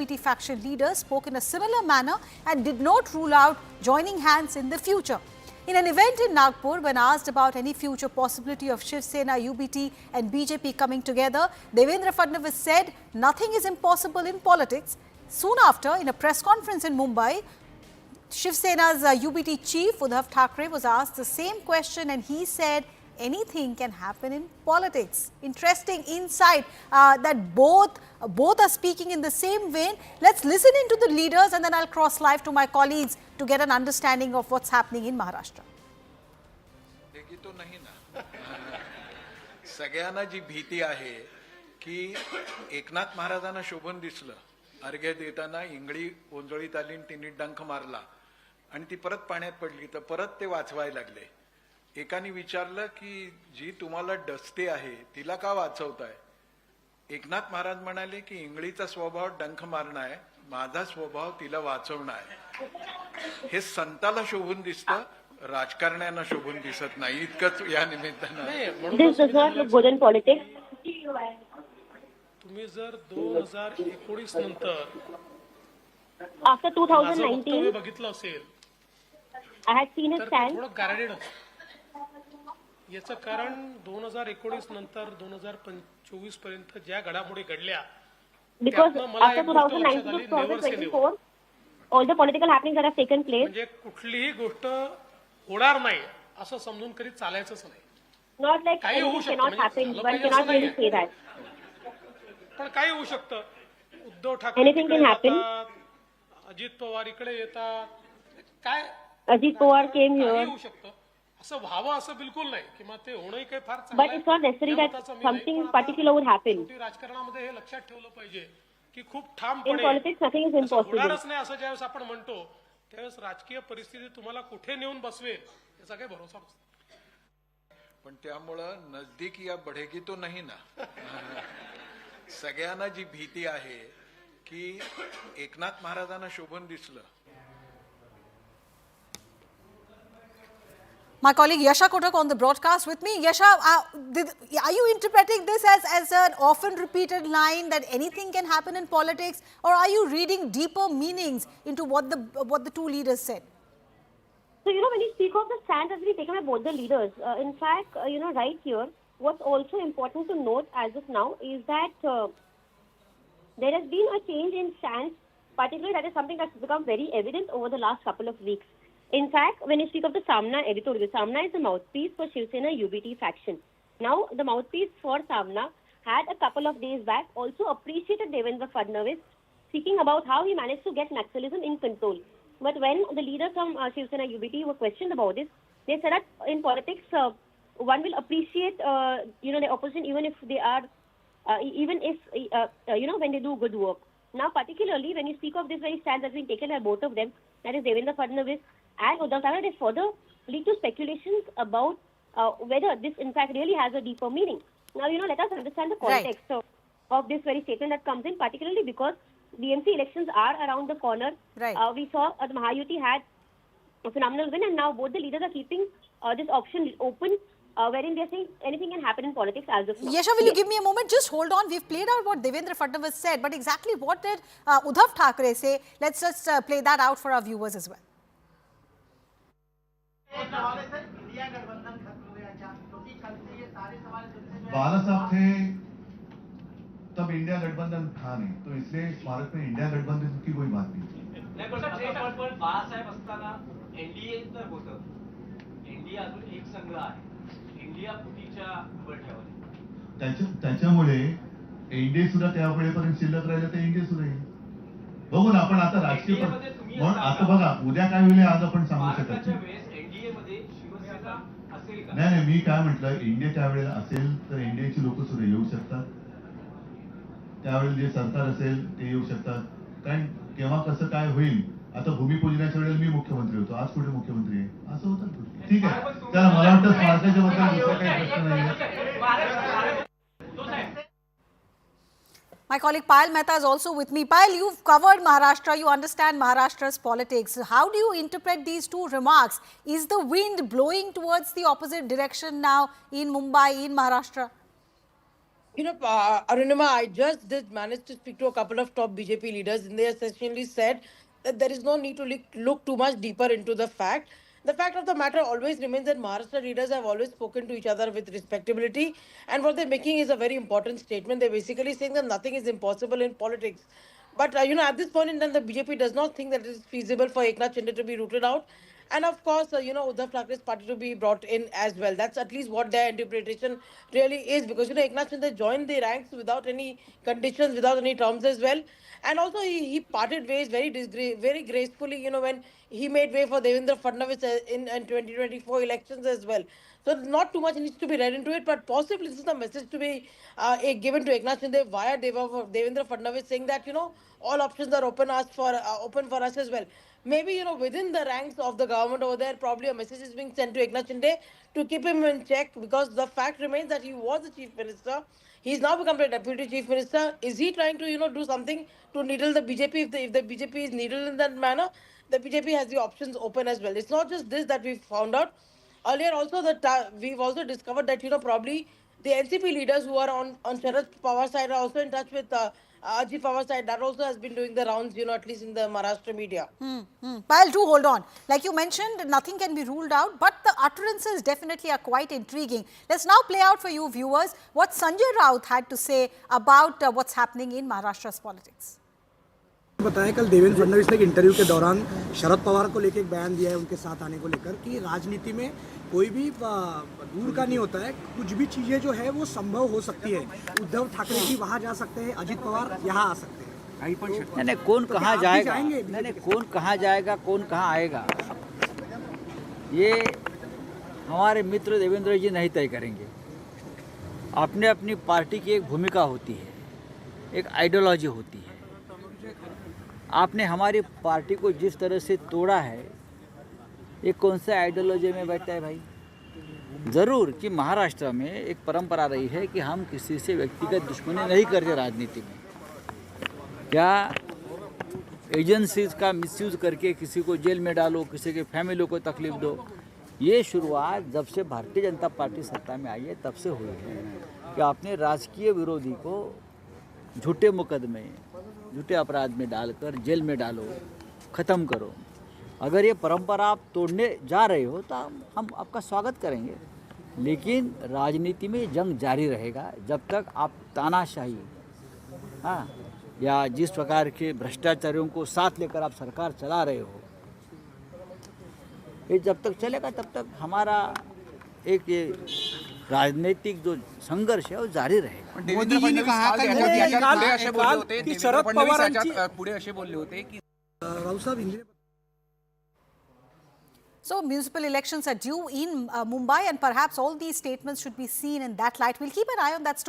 UBT faction leaders spoke in a similar manner and did not rule out joining hands in the future. In an event in Nagpur, when asked about any future possibility of Shiv Sena, UBT and BJP coming together, Devendra Fadnavis said nothing is impossible in politics. Soon after, in a press conference in Mumbai, Shiv Sena's UBT chief Uddhav Thackeray was asked the same question and he said anything can happen in politics. Interesting insight that both are speaking in the same vein. Let's listen into the leaders and then I'll cross live to my colleagues to get an understanding of what's happening in Maharashtra. सगळ्यांना जी भीती आहे की एकनाथ महाराजांना शोभून दिसलं, अर्घ्य देताना इंगळी ओंजळीत आली आणि तिने डंख मारला आणि ती परत पाण्यात पडली तर परत ते वाचवायला लागले. एकाने विचारलं की जी तुम्हाला डसते आहे तिला का वाचवताय? एकनाथ महाराज म्हणाले की इंगळीचा स्वभाव डंख मारणं आहे, माझा स्वभाव तिला वाचवणं आहे. हे संताला शोभून दिसतं, राजकारण्यांना शोभून दिसत नाही. इतकंच या निमित्तानं तुम्ही जर 2019 नंतर after 2019 बघितलं असेल I had seen his stand. थोडं गार्डेड याचं कारण 2019 नंतर 2024 पर्यंत ज्या घडामोडी घडल्या because after 2019 to 2024 all the political happenings that have taken place, म्हणजे कुठलीही गोष्ट होणार नाही असं समजून कधी चालायचंच नाही. not like anything cannot happen, one cannot really say that. पण काय होऊ शकतं? Uddhav Thackeray Anything can happen. Ajit Pawar इकडे येतात, काय Ajit Pawar came काही here, होऊ शकतं. असं व्हावं असं बिलकुल नाही किंवा ते होणंही काही फार but चांगलं it's not necessary that something particular would happen. राजकारणामध्ये हे लक्षात ठेवलं पाहिजे की खूप In ठामपणे politics, nothing is असं impossible. होणारच नाही असं ज्यावेळेस आपण म्हणतो त्यावेळेस राजकीय परिस्थिती तुम्हाला कुठे नेऊन बसवेल याचा काही भरोसा नसतो. पण त्यामुळं नजदीक या बढेगी तो नाही ना. सगळ्यांना जी भीती आहे की एकनाथ महाराजांना शोभून दिसलं. My colleague Yasha Kotak on the broadcast with me. Yasha, are you interpreting this as an often repeated line that anything can happen in politics, or are you reading deeper meanings into what the two leaders said? So, when you speak of the stand that's been taken by both the leaders, in fact, right here, what's also important to note as of now is that there has been a change in stance, particularly that is something that's become very evident over the last couple of weeks. In fact, when you speak of the Samna editorial, Samna is the mouthpiece for Shiv Sena UBT faction. Now, the mouthpiece for Samna had a couple of days back also appreciated Devendra Fadnavis, speaking about how he managed to get Naxalism in control. But when the leaders from Shiv Sena UBT were questioned about this, they said that in politics, one will appreciate, the opposition even if they are, when they do good work. Now, particularly when you speak of this very stand that's been taken by both of them, that is Devendra Fadnavis and Uddhav Thackeray, they further lead to speculations about whether this in fact really has a deeper meaning. Now, let us understand the context of this very statement that comes in, particularly because the MC elections are around the corner. Right. We saw the Mahayuti had a phenomenal win, and now both the leaders are keeping this option open, wherein they are saying anything can happen in politics as of now. Yasha, will you give me a moment? Just hold on. We've played out what Devendra Fadnavis said, but exactly what did Uddhav Thackeray say? Let's just play that out for our viewers as well. बाला साहब थे तब India गठबंधन था नहीं, तो इसलिए भारत में India गठबंधन की कोई बात नहीं. पण बाळासाहेब असताना एनडीए तर होतं. इंडिया अजून एक संघ आहे. इंडिया फुटीच्या बळठ्यावर. त्याच्यामुळे एनडीए सुद्धा त्या वेळेपर्यंत शिल्लक राहिलं तर एनडीए सुद्धा येईल. बघू ना आपण आता राजकीय म्हणून आता बघा उद्या काय होईल आज आपण सांगू शकत नाही. नाही मी काय म्हटलं, एनडीए त्यावेळेला असेल तर एनडीएची लोक सुद्धा येऊ शकतात. त्यावेळेला जे सरकार असेल ते येऊ शकतात. कारण केव्हा कसं काय होईल, आता भूमिपूजनाच्या वेळेला मी मुख्यमंत्री होतो, आज कुठे मुख्यमंत्री आहे असं होतं. ठीक आहे, चला मला वाटतं स्मारकाच्या बद्दल दुसरा काही प्रश्न नाही. My colleague Payal Mehta is also with me. Payal, you've covered Maharashtra, you understand Maharashtra's politics. How do you interpret these two remarks? Is the wind blowing towards the opposite direction now in Mumbai, in Maharashtra? Arunima, I just did manage to speak to a couple of top BJP leaders, and they essentially said that there is no need to look too much deeper into the fact. The fact of the matter always remains that Maharashtra leaders have always spoken to each other with respectability, and what they're making is a very important statement. They're basically saying that nothing is impossible in politics. But at this point in time, the BJP does not think that it is feasible for Eknath Shinde to be rooted out, and of course, Uddhav Thackeray's party to be brought in as well. That's at least what their interpretation really is, because Eknath Shinde joined the ranks without any conditions, without any terms as well, and also he parted ways very gracefully. When he made way for Devendra Fadnavis in 2024 elections as well. So not too much needs to be read into it, but possibly this is the message to be given to Eknath Shinde via Devendra Fadnavis, saying that all options are open for us as well. Maybe within the ranks of the government over there, probably a message is being sent to Eknath Shinde to keep him in check, because the fact remains that he was the chief minister. He's now become the deputy chief minister. Is he trying to do something to needle the BJP? If the BJP is needled in that manner, the BJP has the options open as well. It's not just this that we found out. Earlier also that we've also discovered that probably the NCP leaders who are on Sharad Pawar side are also in touch with Ajit Pawar side. That also has been doing the rounds, at least in the Maharashtra media. Payal, do hold on. Like you mentioned, nothing can be ruled out, but the utterances definitely are quite intriguing. Let's now play out for you viewers what Sanjay Raut had to say about what's happening in Maharashtra's politics. बताया कल देवेंद्र फडणवीस ने एक interview के दौरान शरद पवार को लेकर एक बयान दिया है उनके साथ आने को लेकर कि राजनीति में कोई भी दूर का नहीं होता है, कुछ भी चीज़ें जो है वो संभव हो सकती है। उद्धव ठाकरे जी वहाँ जा सकते हैं, अजित पवार यहाँ आ सकते हैं। नहीं, कौन कहाँ जाएगा, नहीं, कौन कहाँ जाएगा, कौन कहाँ आएगा, ये हमारे मित्र देवेंद्र जी नहीं तय करेंगे। अपने अपनी पार्टी की एक भूमिका होती है, एक आइडियोलॉजी होती है। आपने हमारी पार्टी को जिस तरह से तोड़ा है, ये कौन सा आइडियोलॉजी में बैठता है भाई? ज़रूर कि महाराष्ट्र में एक परंपरा रही है कि हम किसी से व्यक्तिगत दुश्मनी नहीं करते राजनीति में। क्या एजेंसीज का मिसयूज़ करके किसी को जेल में डालो, किसी के फैमिली को तकलीफ दो, ये शुरुआत जब से भारतीय जनता पार्टी सत्ता में आई है तब से हुई है कि आपने राजकीय विरोधी को झूठे मुकदमे, झूठे अपराध में डालकर जेल में डालो, ख़त्म करो। अगर ये परंपरा आप तोड़ने जा रहे हो तो हम आपका स्वागत करेंगे, लेकिन राजनीति में जंग जारी रहेगा जब तक आप तानाशाही या जिस प्रकार के भ्रष्टाचारियों को साथ लेकर आप सरकार चला रहे हो, ये जब तक चलेगा तब तक हमारा एक ये राजनीतिक जो संघर्ष है वो जारी रहेगा। मोदी जी ने कहा कि शरद पवार पुढे असे बोलले होते की राव साहब Hindi So municipal elections are due in Mumbai, and perhaps all these statements should be seen in that light. We'll keep an eye on that story.